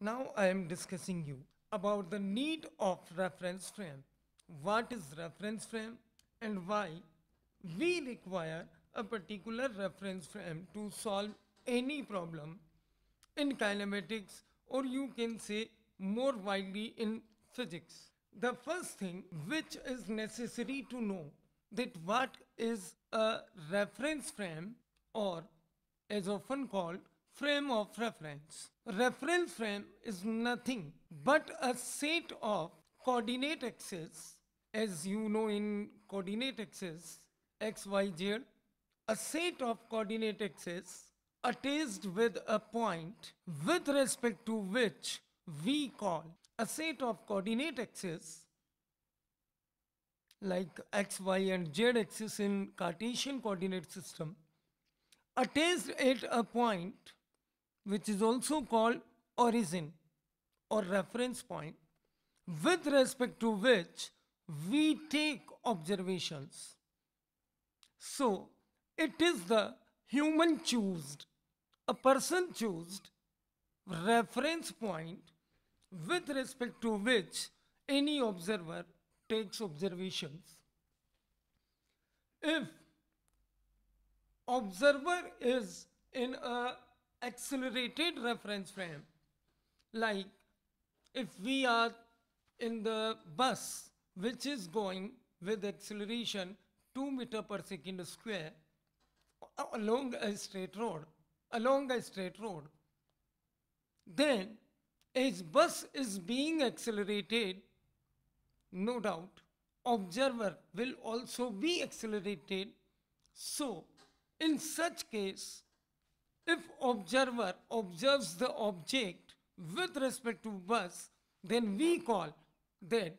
Now I am discussing you about the need of reference frame. What is reference frame and why we require a particular reference frame to solve any problem in kinematics, or you can say more widely in physics. The first thing which is necessary to know that what is a reference frame, or as often called frame of reference. Reference frame is nothing but a set of coordinate axes, as you know in coordinate axes x, y, z, a set of coordinate axes attached with a point with respect to which we call a set of coordinate axes like x, y and z axis in Cartesian coordinate system attached at a point which is also called origin or reference point with respect to which we take observations. So it is the human choosed, a person choosed reference point with respect to which any observer takes observations. If observer is in a accelerated reference frame, like if we are in the bus which is going with acceleration 2 meter per second square along a straight road, then as bus is being accelerated, no doubt observer will also be accelerated. So in such case, if observer observes the object with respect to bus, then we call that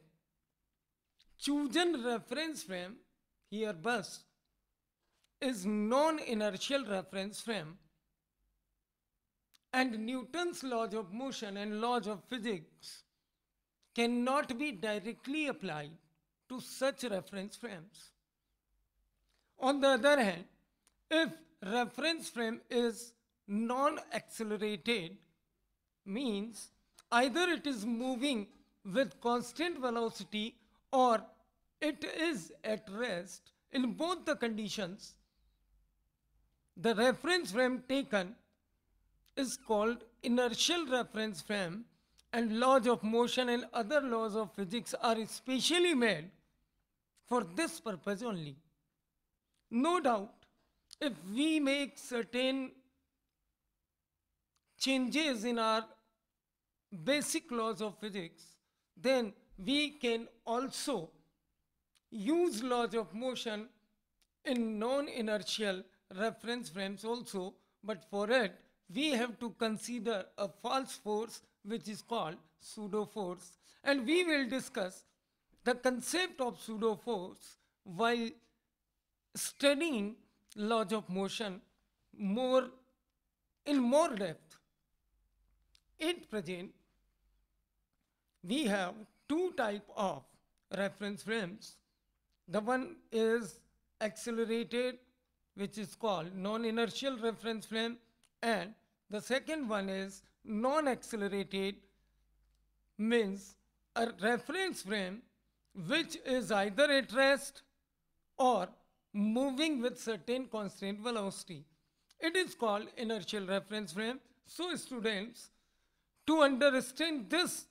chosen reference frame, here bus, is non-inertial reference frame, and Newton's laws of motion and laws of physics cannot be directly applied to such reference frames. On the other hand, if reference frame is non-accelerated, means either it is moving with constant velocity or it is at rest, in both the conditions, the reference frame taken is called inertial reference frame, and laws of motion and other laws of physics are specially made for this purpose only. No doubt, if we make certain changes in our basic laws of physics, then we can also use laws of motion in non-inertial reference frames also, but for it we have to consider a false force which is called pseudo force, and we will discuss the concept of pseudo force while studying laws of motion more in more depth. At present, we have two type of reference frames. The one is accelerated, which is called non-inertial reference frame, and the second one is non-accelerated, means a reference frame which is either at rest or moving with certain constant velocity. It is called inertial reference frame. So students, to understand this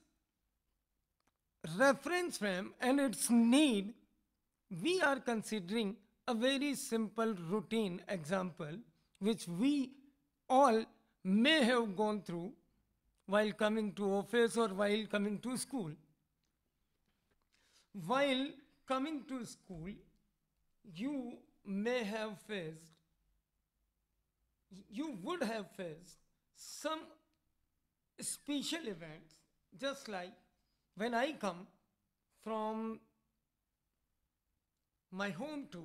reference frame and its need, we are considering a very simple routine example which we all may have gone through while coming to office or while coming to school. While coming to school, you may have faced, you would have faced some special events, just like when I come from my home to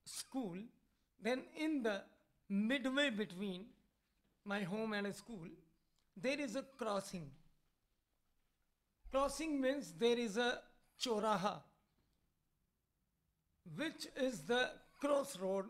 school, then in the midway between my home and a school, there is a crossing. Crossing means there is a choraha, which is the crossroad